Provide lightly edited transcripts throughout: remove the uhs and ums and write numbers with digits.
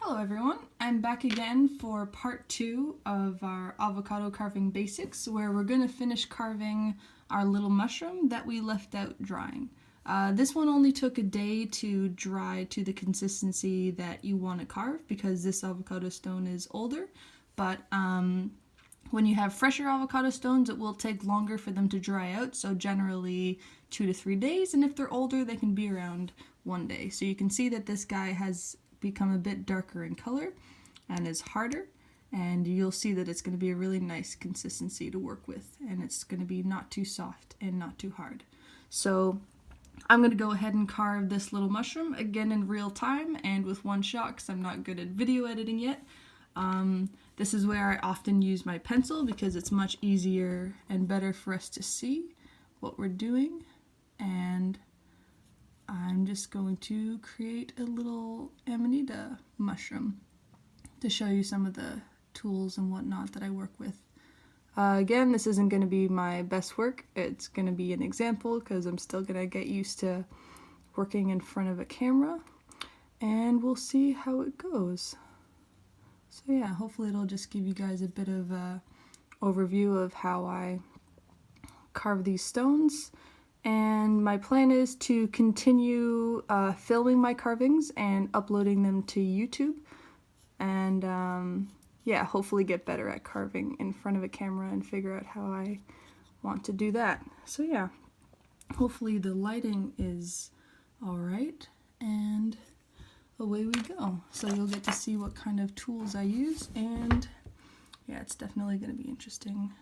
Hello everyone, I'm back again for part 2 of our avocado carving basics, where we're going to finish carving our little mushroom that we left out drying. This one only took a day to dry to the consistency that you want to carve because this avocado stone is older, but when you have fresher avocado stones, it will take longer for them to dry out, so generally 2 to 3 days, and if they're older, they can be around 1 day. So you can see that this guy has become a bit darker in color and is harder, and you'll see that it's going to be a really nice consistency to work with, and it's going to be not too soft and not too hard. So I'm going to go ahead and carve this little mushroom again in real time and with one shot because I'm not good at video editing yet. This is where I often use my pencil because it's much easier and better for us to see what we're doing. And I'm just going to create a little amanita mushroom to show you some of the tools and whatnot that I work with. Again, this isn't going to be my best work. It's going to be an example because I'm still going to get used to working in front of a camera, and we'll see how it goes. So yeah, hopefully it'll just give you guys a bit of a overview of how I carve these stones. And my plan is to continue filming my carvings and uploading them to YouTube. And yeah, hopefully get better at carving in front of a camera and figure out how I want to do that. So yeah, hopefully the lighting is alright, and away we go. So you'll get to see what kind of tools I use, and yeah, it's definitely going to be interesting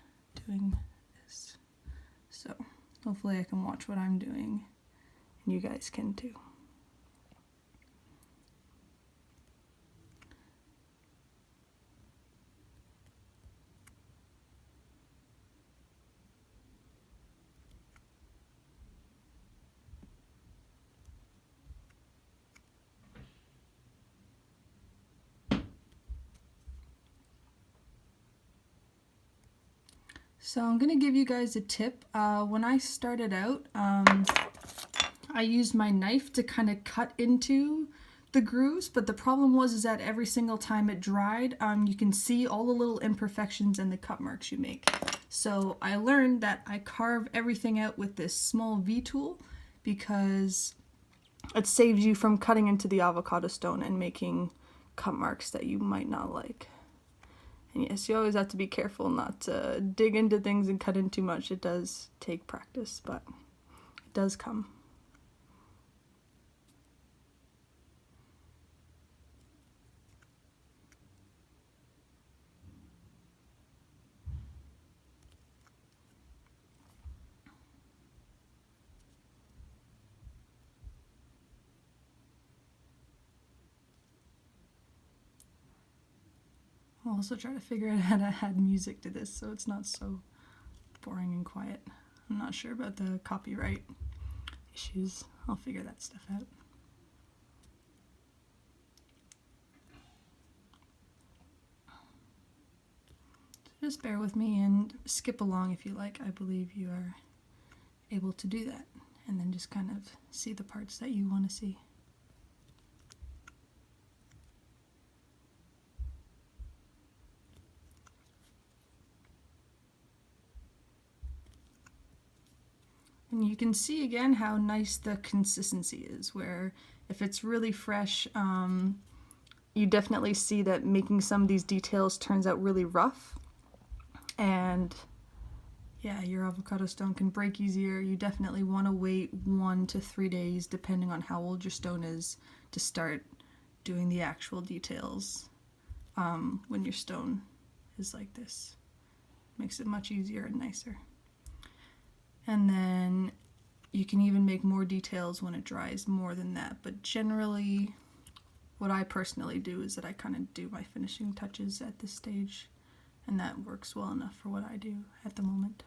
doing this. So hopefully I can watch what I'm doing, and you guys can too. So I'm going to give you guys a tip. When I started out, I used my knife to kind of cut into the grooves, but the problem was that every single time it dried, you can see all the little imperfections and the cut marks you make. So I learned that I carve everything out with this small V tool because it saves you from cutting into the avocado stone and making cut marks that you might not like. And yes, you always have to be careful not to dig into things and cut in too much. It does take practice, but it does come. I'll also try to figure out how to add music to this so it's not so boring and quiet. I'm not sure about the copyright issues. I'll figure that stuff out. So just bear with me and skip along if you like. I believe you are able to do that, and then just kind of see the parts that you want to see. And you can see again how nice the consistency is, where if it's really fresh, you definitely see that making some of these details turns out really rough. And yeah, your avocado stone can break easier. You definitely want to wait 1 to 3 days, depending on how old your stone is, to start doing the actual details when your stone is like this. Makes it much easier and nicer. And then you can even make more details when it dries more than that. But generally, what I personally do is that I kind of do my finishing touches at this stage, and that works well enough for what I do at the moment.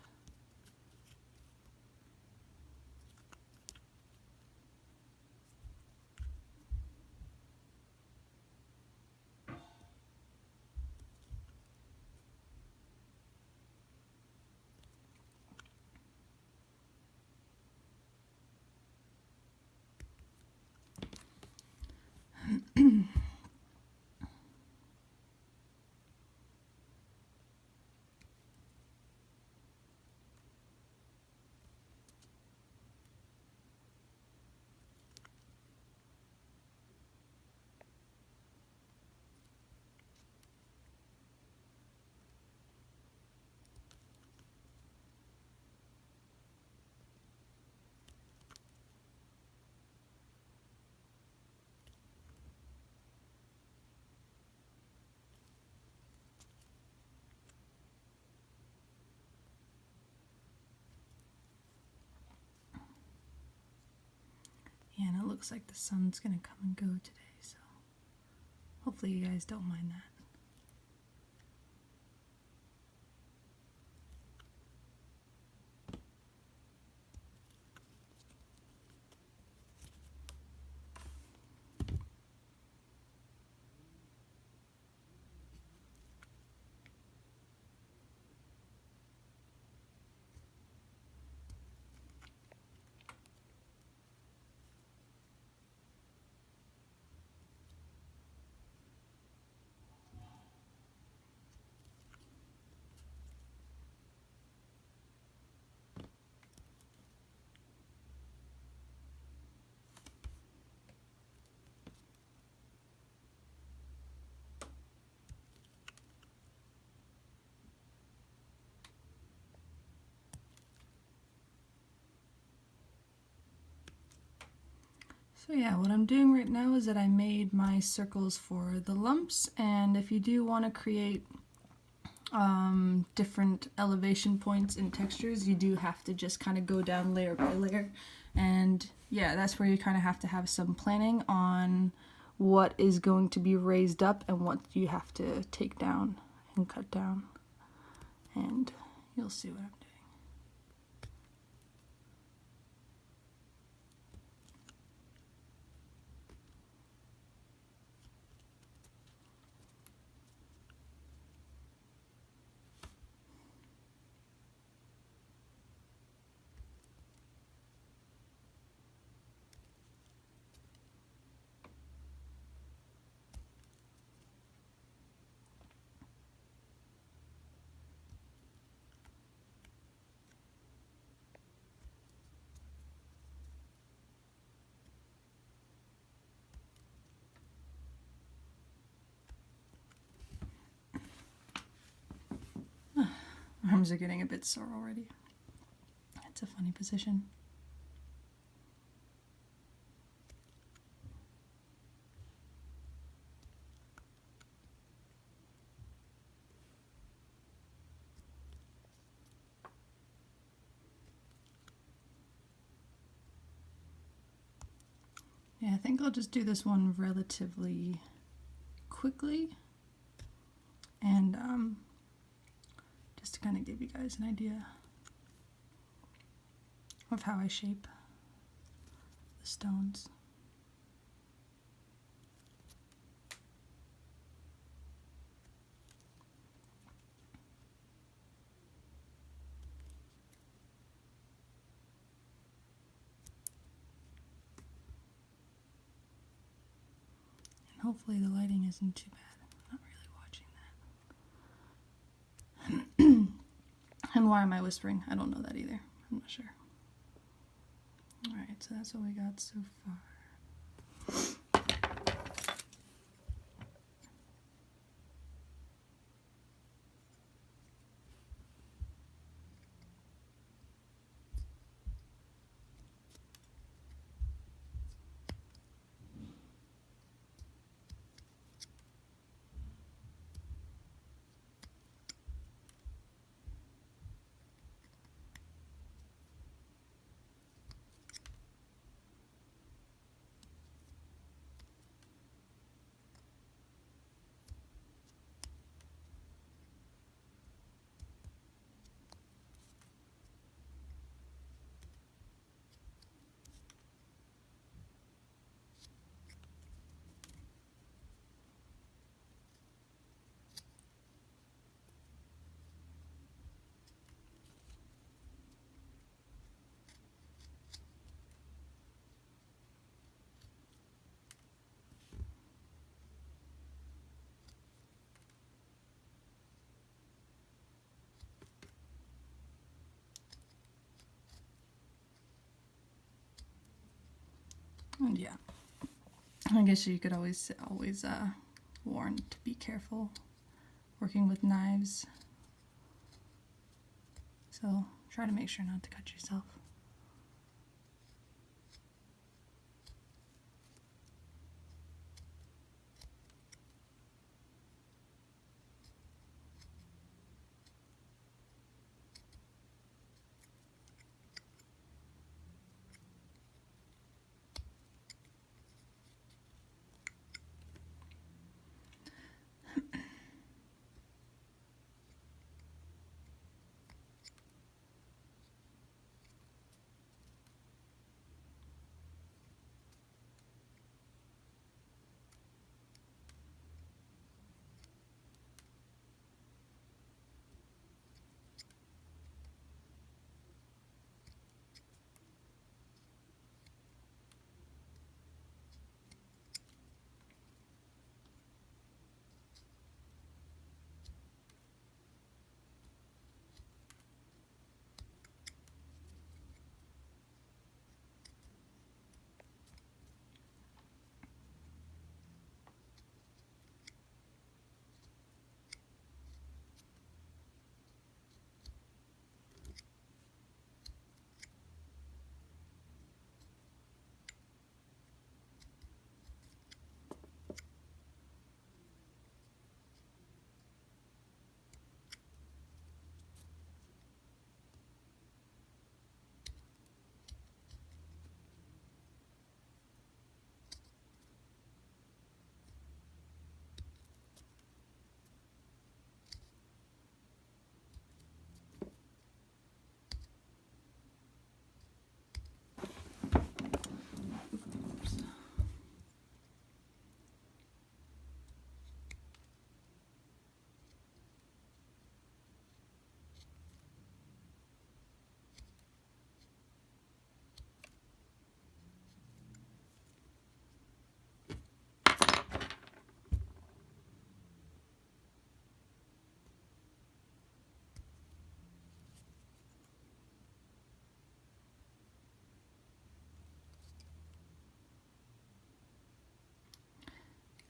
And it looks like the sun's gonna come and go today, so hopefully you guys don't mind that. So yeah, what I'm doing right now is that I made my circles for the lumps, and if you do want to create different elevation points and textures, you do have to just kind of go down layer by layer. And yeah, that's where you kind of have to have some planning on what is going to be raised up and what you have to take down and cut down. And you'll see what I'm doing. Arms are getting a bit sore already. It's a funny position. Yeah, I think I'll just do this one relatively quickly, and just to kind of give you guys an idea of how I shape the stones. And hopefully the lighting isn't too bad. I'm not really watching that. And why am I whispering? I don't know that either. I'm not sure. Alright, so that's what we got so far. And yeah, I guess you could always warn to be careful working with knives. So try to make sure not to cut yourself.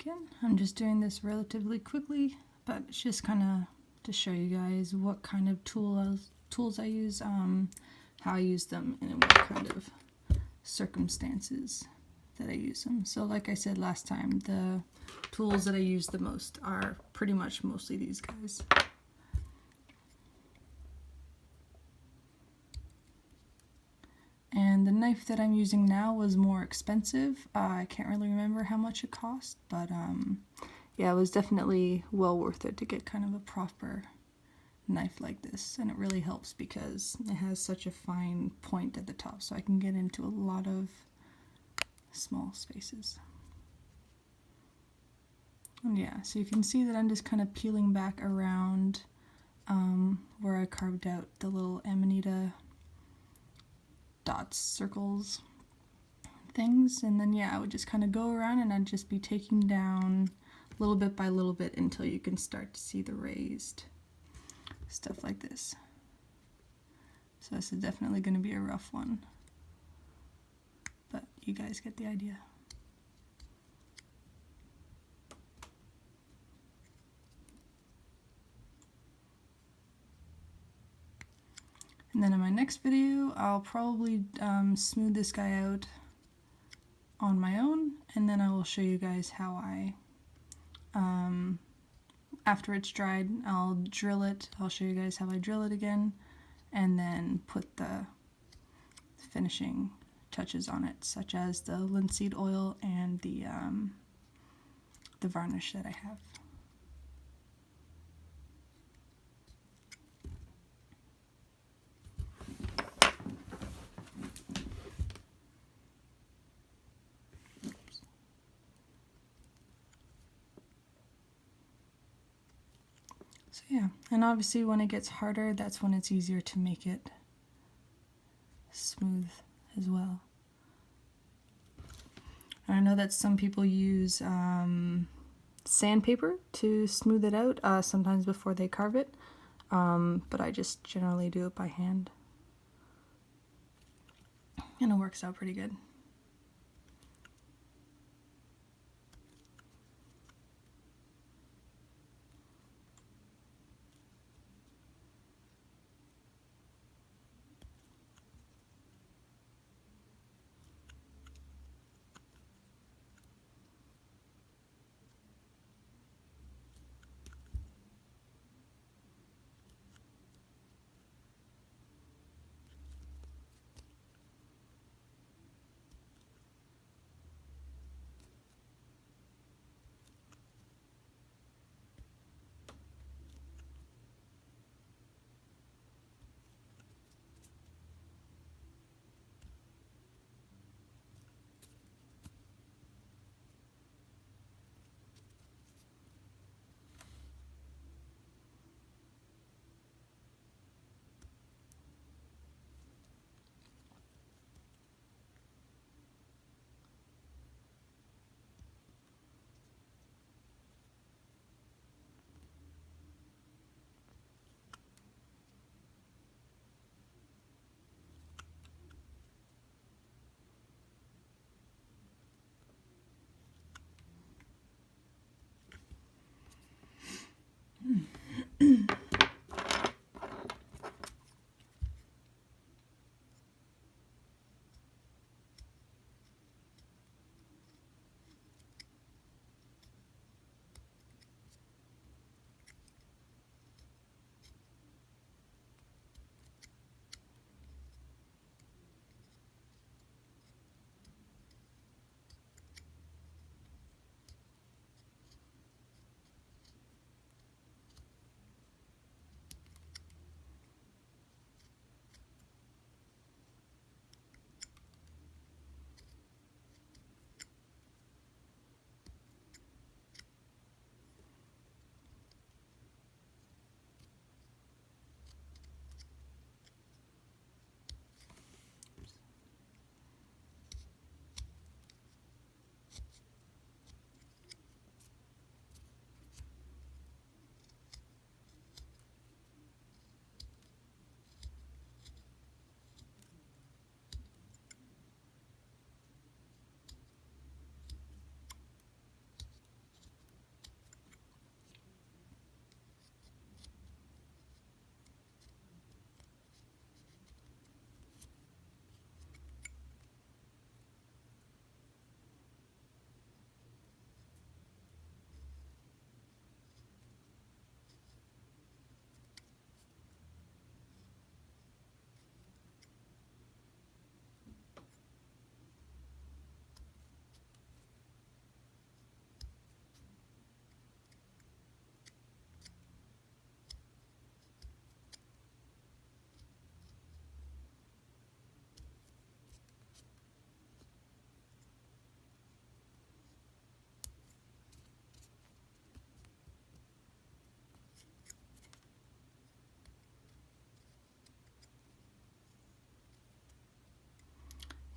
Again, I'm just doing this relatively quickly, but it's just kind of to show you guys what kind of tools I use, how I use them, and in what kind of circumstances that I use them. So like I said last time, the tools that I use the most are pretty much mostly these guys. And the knife that I'm using now was more expensive. I can't really remember how much it cost, but yeah, it was definitely well worth it to get kind of a proper knife like this. And it really helps because it has such a fine point at the top, so I can get into a lot of small spaces. And yeah, so you can see that I'm just kind of peeling back around where I carved out the little amanita dots, circles, things, and then yeah, I would just kind of go around and I'd just be taking down little bit by little bit until you can start to see the raised stuff like this. So this is definitely going to be a rough one, but you guys get the idea. And then in my next video, I'll probably smooth this guy out on my own, and then I will show you guys how I, after it's dried, I'll drill it. I'll show you guys how I drill it again, and then put the finishing touches on it, such as the linseed oil and the varnish that I have. So yeah, and obviously when it gets harder, that's when it's easier to make it smooth as well. And I know that some people use sandpaper to smooth it out, sometimes before they carve it, but I just generally do it by hand. And it works out pretty good.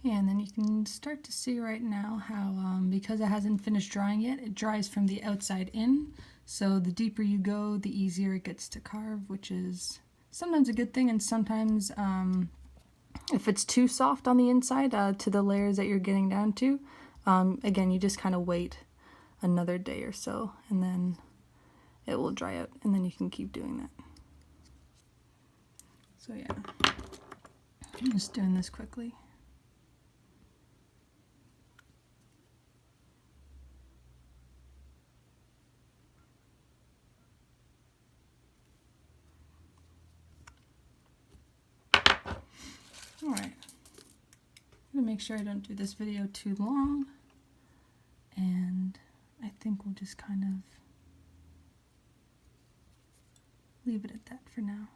And then you can start to see right now how, because it hasn't finished drying yet, it dries from the outside in. So the deeper you go, the easier it gets to carve, which is sometimes a good thing, and sometimes if it's too soft on the inside to the layers that you're getting down to, again, you just kind of wait another day or so, and then it will dry out, and then you can keep doing that. So yeah, I'm just doing this quickly. Alright, I'm going to make sure I don't do this video too long, and I think we'll just kind of leave it at that for now.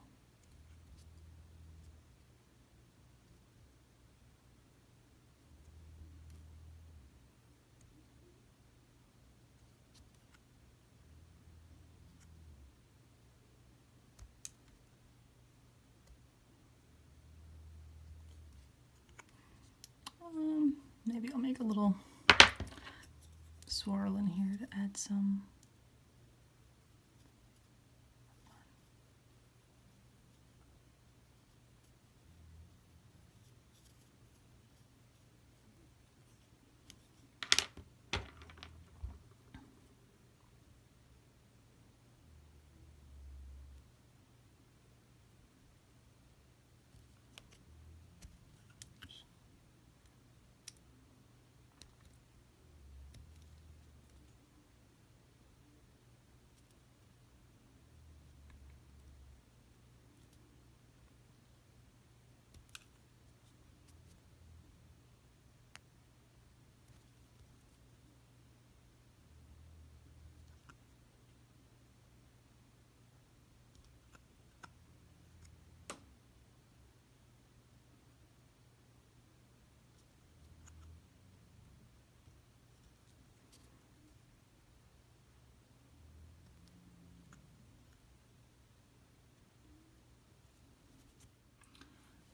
Maybe I'll make a little swirl in here to add some.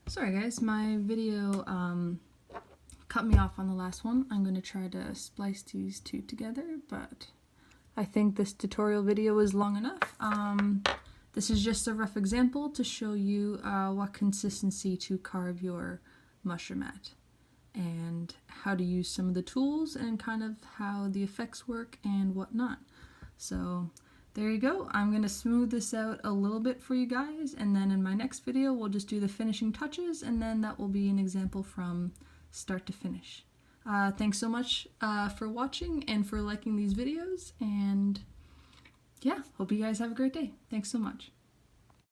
Sorry guys, my video cut me off on the last one. I'm going to try to splice these two together, but I think this tutorial video is long enough. This is just a rough example to show you what consistency to carve your mushroom at, and how to use some of the tools, and kind of how the effects work and whatnot. So there you go. I'm going to smooth this out a little bit for you guys, and then in my next video we'll just do the finishing touches, and then that will be an example from start to finish. Thanks so much for watching and for liking these videos, and yeah, hope you guys have a great day. Thanks so much.